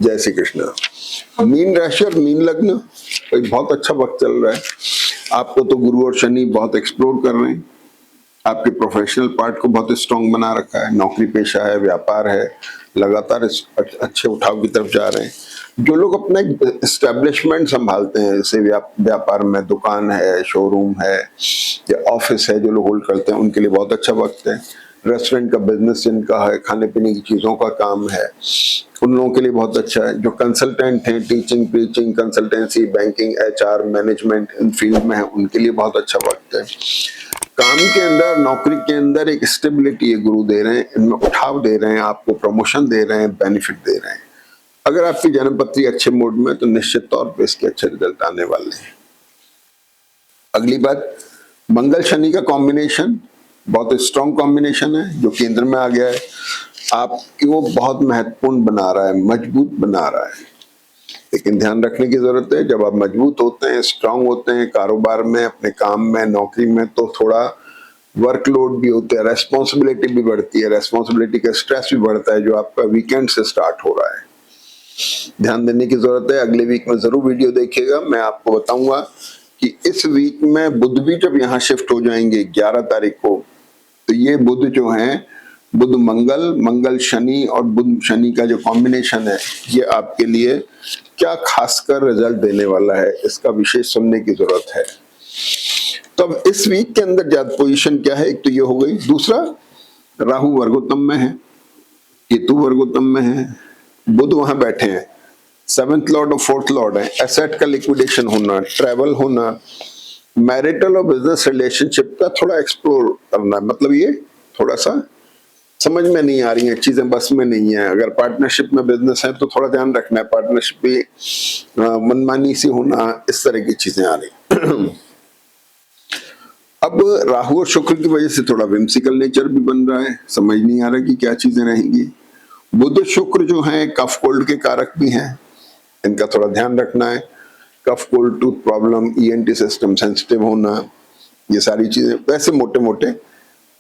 जय श्री कृष्ण। मीन राशि और मीन लग्न एक बहुत अच्छा वक्त चल रहा है। आपको तो गुरु और शनि बहुत एक्सप्लोर कर रहे हैं। आपके प्रोफेशनल पार्ट को बहुत स्ट्रांग बना रखा है। नौकरी पेशा है, व्यापार है, लगातार अच्छे उठाव की तरफ जा रहे हैं। जो लोग अपना एस्टेब्लिशमेंट संभालते हैं, जैसे व्यापार में दुकान है, शोरूम है या ऑफिस है, जो लोग होल्ड करते हैं, उनके लिए बहुत अच्छा वक्त है। रेस्टोरेंट का बिजनेस जिनका है, खाने पीने की चीजों का काम है, उन लोगों के लिए बहुत अच्छा है। जो कंसल्टेंट हैं, teaching, preaching, consultancy, banking, HR, management in field में है, उनके लिए बहुत अच्छा वक्त है। काम के अंदर, नौकरी के अंदर एक स्टेबिलिटी ये गुरु दे रहे हैं, इनमें उठाव दे रहे हैं, आपको प्रमोशन दे रहे हैं, बेनिफिट दे रहे हैं। अगर आपकी जन्मपत्री अच्छे मूड में, तो निश्चित तौर पे इसके अच्छे रिजल्ट आने वाले हैं। अगली बात, मंगल शनि का कॉम्बिनेशन बहुत स्ट्रॉन्ग कॉम्बिनेशन है, जो केंद्र में आ गया है। आपको बहुत महत्वपूर्ण बना रहा है, मजबूत बना रहा है। लेकिन ध्यान रखने की जरूरत है, जब आप मजबूत होते हैं, स्ट्रांग होते हैं कारोबार में, अपने काम में, नौकरी में, तो थोड़ा वर्कलोड भी होता है, रेस्पॉन्सिबिलिटी भी बढ़ती है, रेस्पॉन्सिबिलिटी का स्ट्रेस भी बढ़ता है, जो आपका वीकेंड से स्टार्ट हो रहा है। ध्यान देने की जरूरत है। अगले वीक में जरूर वीडियो देखिएगा। मैं आपको बताऊंगा कि इस वीक में बुध भी जब यहाँ शिफ्ट हो जाएंगे 11 तारीख को, तो ये बुध जो है, बुध मंगल, मंगल शनि और बुध शनि का जो कॉम्बिनेशन है, ये आपके लिए क्या खासकर रिजल्ट देने वाला है, इसका विशेष सुनने की जरूरत है। तो अब इस वीक के अंदर ज्यादा पोजीशन क्या है, एक तो ये हो गई। दूसरा, राहु वर्गोत्तम में है, केतु वर्गोत्तम में है, बुध वहां बैठे हैं, 7th लॉर्ड और 4th लॉर्ड है। एसेट का लिक्विडेशन होना, ट्रैवल होना, मैरिटल और बिजनेस रिलेशनशिप का थोड़ा एक्सप्लोर करना, मतलब ये थोड़ा सा समझ में नहीं आ रही है चीजें, बस में नहीं है। अगर पार्टनरशिप में बिजनेस है तो थोड़ा ध्यान रखना है, पार्टनरशिप भी मनमानी सी होना, इस तरह की चीजें आ रही। अब राहु और शुक्र की वजह से थोड़ा विम्सिकल नेचर भी बन रहा है, समझ नहीं आ रहा कि क्या चीजें रहेंगी। बुध शुक्र जो है कफ कोल्ड के कारक भी हैं, इनका थोड़ा ध्यान रखना है। Cough cold, tooth problem, ENT system sensitive होना, ये सारी चीजें वैसे मोटे मोटे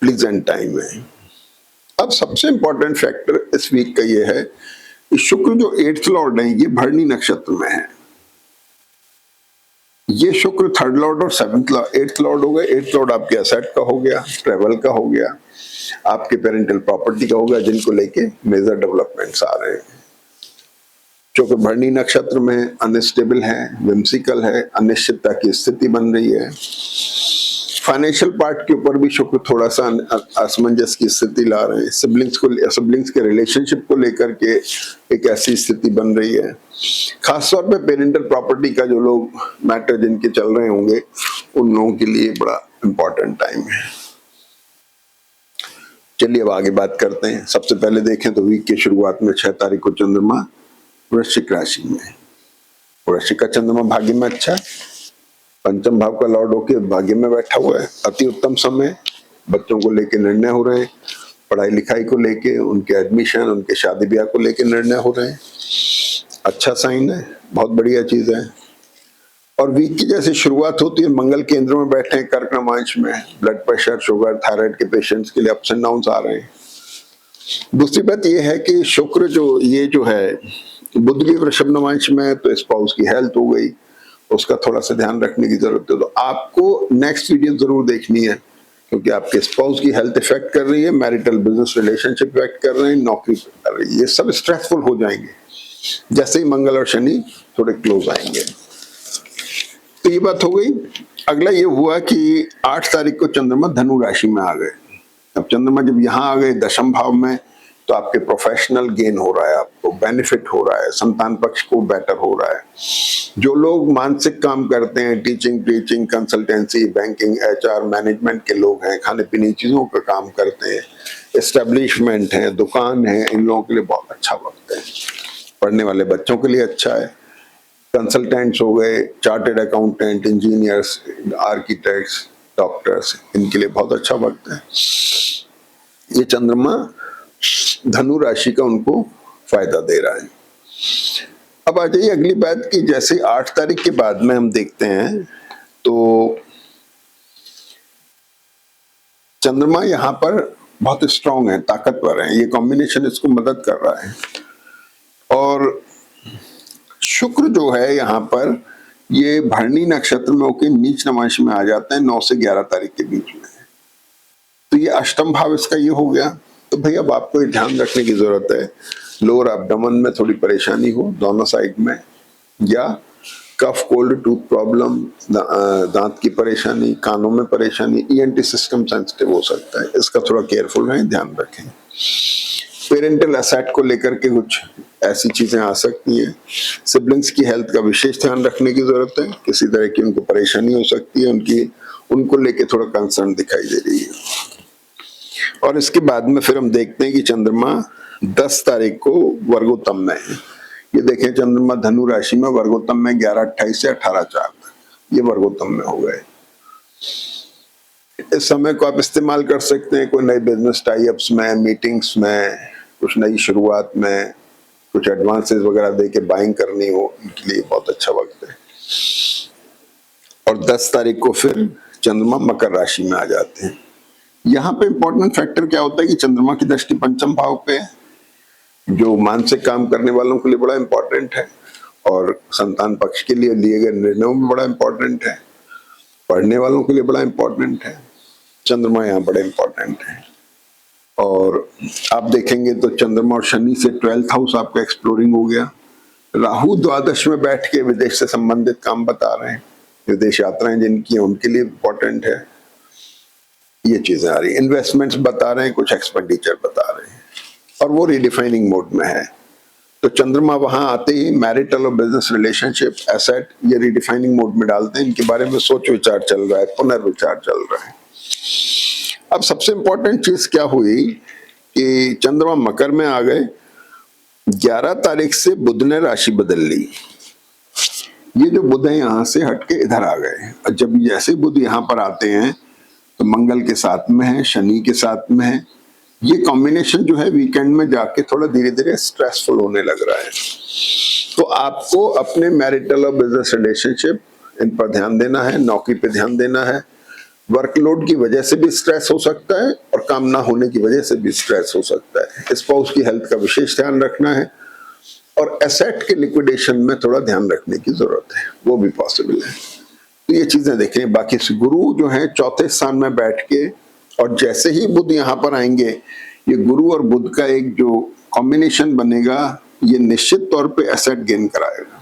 प्लीजेंट टाइम है। अब सबसे इंपॉर्टेंट फैक्टर इस वीक का ये है कि शुक्र जो 8th लॉर्ड है, ये भरणी नक्षत्र में है। ये शुक्र 3rd लॉर्ड और 7th लॉर्ड, 8th लॉर्ड हो गए। 8th लॉर्ड आपके एसेट का हो गया, ट्रेवल का हो गया, आपके पेरेंटल प्रॉपर्टी का हो गया, जिनको लेके मेजर डेवलपमेंट्स आ रहे हैं। क्योंकि भरणी नक्षत्र में अनस्टेबल है, विम्सिकल है, अनिश्चितता की स्थिति बन रही है। फाइनेंशियल पार्ट के ऊपर भी शुक्र थोड़ा सा असमंजस की स्थिति ला रहे हैं। सिबलिंग्स के रिलेशनशिप को लेकर के एक ऐसी स्थिति बन रही है। खासतौर पे पेरेंटल प्रॉपर्टी का जो लोग मैटर जिनके चल रहे होंगे, उन लोगों के लिए बड़ा इंपॉर्टेंट टाइम है। चलिए अब आगे बात करते हैं। सबसे पहले देखें तो वीक की शुरुआत में 6 तारीख को चंद्रमा वृश्चिक राशि में। वृश्चिक का चंद्रमा भाग्य में अच्छा, पंचम भाव का लॉर्ड होके भाग्य में बैठा हुआ है। अति उत्तम समय, बच्चों को लेके निर्णय हो रहे हैं, पढ़ाई लिखाई को लेके, उनके एडमिशन, उनके शादी ब्याह को लेके निर्णय हो रहे हैं। अच्छा साइन है, बहुत बढ़िया चीज है। और वीक की जैसे शुरुआत होती है, मंगल केंद्र में बैठे हैं कर्क नवांश में। ब्लड प्रेशर, शुगर, थायराइड के पेशेंट्स के लिए अप्स एंड डाउन्स आ रहे हैं। दूसरी बात यह है कि शुक्र जो है, बुध भी वृषभ नवांश में, तो स्पाउस की हेल्थ हो गई, उसका थोड़ा सा ध्यान रखने की जरूरत है। तो आपको नेक्स्ट वीडियो जरूर देखनी है, क्योंकि आपके स्पाउस की हेल्थ इफेक्ट कर रही है, मैरिटल बिजनेस रिलेशनशिप इफेक्ट कर रहे हैं, नौकरी कर रही है, ये सब स्ट्रेसफुल हो जाएंगे जैसे ही मंगल और शनि थोड़े क्लोज आएंगे। तो ये बात हो गई। अगला ये हुआ कि 8 तारीख को चंद्रमा धनु राशि में आ गए। अब चंद्रमा जब यहाँ आ गए दशम भाव में, तो आपके प्रोफेशनल गेन हो रहा है, आपको बेनिफिट हो रहा है, संतान पक्ष को बेटर हो रहा है। जो लोग मानसिक काम करते हैं, teaching, preaching, consultancy, banking, HR, management के लोग हैं, खाने पीने की चीजों का काम करते हैं, एस्टेब्लिशमेंट है, दुकान है, इन लोगों के लिए बहुत अच्छा वक्त है। पढ़ने वाले बच्चों के लिए अच्छा है। कंसल्टेंट्स हो गए, chartered accountant, engineers, architects, doctors, इनके लिए बहुत अच्छा वक्त है। ये चंद्रमा धनु राशि का उनको फायदा दे रहा है। अब आ जाइए अगली बात कि जैसे 8 तारीख के बाद में हम देखते हैं, तो चंद्रमा यहाँ पर बहुत स्ट्रांग है, ताकतवर है। ये कॉम्बिनेशन इसको मदद कर रहा है। और शुक्र जो है यहाँ पर ये भरणी नक्षत्र में होके नीच नवांश में आ जाते हैं 9 से 11 तारीख के बीच में। तो ये अष्टम भाव इसका ये हो गया। तो भाई अब आपको ये ध्यान रखने की जरूरत है, लोअर एब्डोमेन में थोड़ी परेशानी हो दोनों साइड में, या कफ कोल्ड टूथ प्रॉब्लम, दांत की परेशानी, कानों में परेशानी, ईएनटी सिस्टम सेंसिटिव हो सकता है, इसका थोड़ा केयरफुल रहें, ध्यान रखें। पेरेंटल एसेट को लेकर के कुछ ऐसी चीजें आ सकती हैं। सिबलिंग्स की हेल्थ का विशेष ध्यान रखने की जरूरत है, किसी तरह की उनको परेशानी हो सकती है, उनको लेके थोड़ा कंसर्न दिखाई दे रही है। और इसके बाद में फिर हम देखते हैं कि चंद्रमा 10 तारीख को वर्गोत्तम में है। ये देखें चंद्रमा धनु राशि में वर्गोत्तम में 11/28 से 18/4 तक ये वर्गोत्तम में हो गए। इस समय को आप इस्तेमाल कर सकते हैं कोई नए बिजनेस टाई-अप्स में, मीटिंग्स में, कुछ नई शुरुआत में, कुछ एडवांसेस वगैरह देके बाइंग करनी हो, उनके लिए बहुत अच्छा वक्त है। और 10 तारीख को फिर चंद्रमा मकर राशि में आ जाते हैं। यहाँ पे इंपॉर्टेंट फैक्टर क्या होता है कि चंद्रमा की दृष्टि पंचम भाव पे है, जो मानसिक काम करने वालों के लिए बड़ा इंपॉर्टेंट है, और संतान पक्ष के लिए लिए गए निर्णयों में बड़ा इंपॉर्टेंट है, पढ़ने वालों के लिए बड़ा इंपॉर्टेंट है। चंद्रमा यहाँ बड़े इंपॉर्टेंट है। और आप देखेंगे तो चंद्रमा और शनि से 12th हाउस आपका एक्सप्लोरिंग हो गया। राहु द्वादश में बैठ के विदेश से संबंधित काम बता रहे हैं, विदेश यात्राएं जिनकी हैं उनके लिए इंपॉर्टेंट है, ये चीजें आ रही है। इन्वेस्टमेंट्स बता रहे हैं, कुछ एक्सपेंडिचर बता रहे हैं, और वो रिडिफाइनिंग मोड में है। तो चंद्रमा वहां आते ही मैरिटल और बिजनेस रिलेशनशिप, एसेट, ये रिडिफाइनिंग मोड में डालते हैं। इनके बारे में सोच विचार चल रहा है, पुनर्विचार चल रहा है। अब सबसे इंपॉर्टेंट चीज क्या हुई कि चंद्रमा मकर में आ गए, 11 तारीख से बुध ने राशि बदल ली। ये जो बुध है यहाँ से हटके इधर आ गए, और जब जैसे बुध यहाँ पर आते हैं तो मंगल के साथ में है, शनि के साथ में है। ये कॉम्बिनेशन जो है वीकेंड में जाके थोड़ा धीरे धीरे स्ट्रेसफुल होने लग रहा है। तो आपको अपने मैरिटल और बिजनेस रिलेशनशिप, इन पर ध्यान देना है, नौकरी पे ध्यान देना है। वर्कलोड की वजह से भी स्ट्रेस हो सकता है, और काम ना होने की वजह से भी स्ट्रेस हो सकता है। स्पाउस की हेल्थ का विशेष ध्यान रखना है, और एसेट के लिक्विडेशन में थोड़ा ध्यान रखने की जरूरत है, वो भी पॉसिबल है। तो ये चीजें देखें। बाकी गुरु जो है चौथे स्थान में बैठ के, और जैसे ही बुध यहाँ पर आएंगे, ये गुरु और बुध का एक जो कॉम्बिनेशन बनेगा, ये निश्चित तौर पे एसेट गेन कराएगा।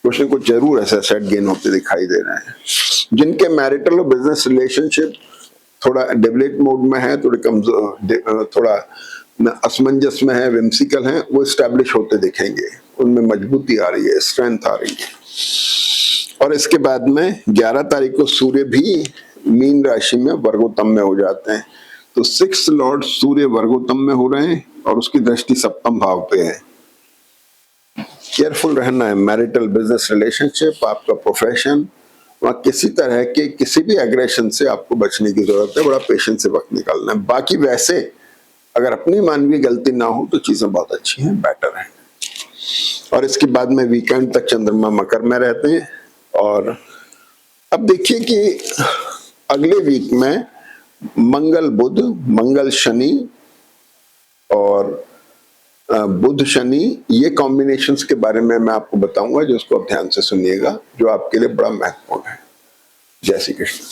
कुछ न कुछ जरूर ऐसे एसेट गेन होते दिखाई दे रहे हैं। जिनके मैरिटल और बिजनेस रिलेशनशिप थोड़ा डेवलप मोड में है, थोड़े कमजोर, थोड़ा असमंजस में है, विम्सिकल है, वो स्टैब्लिश होते दिखेंगे, उनमें मजबूती आ रही है, स्ट्रेंथ आ रही है। और इसके बाद में 11 तारीख को सूर्य भी मीन राशि में वर्गोत्तम में हो जाते हैं। तो 6 लॉर्ड सूर्य वर्गोत्तम में हो रहे हैं, और उसकी दृष्टि सप्तम भाव पे है। केयरफुल रहना है, मैरिटल बिजनेस रिलेशनशिप, आपका प्रोफेशन, वहां किसी तरह के किसी भी एग्रेशन से आपको बचने की जरूरत है, बड़ा पेशेंस से वक्त निकालना है। बाकी वैसे अगर अपनी मानवीय गलती ना हो तो चीजें बहुत अच्छी हैं, बेटर हैं। और इसके बाद में वीकेंड तक चंद्रमा मकर में रहते हैं। और अब देखिए कि अगले वीक में मंगल बुध, मंगल शनि और बुध शनि, ये कॉम्बिनेशंस के बारे में मैं आपको बताऊंगा, जो उसको आप ध्यान से सुनिएगा, जो आपके लिए बड़ा महत्वपूर्ण है। जय श्री कृष्ण।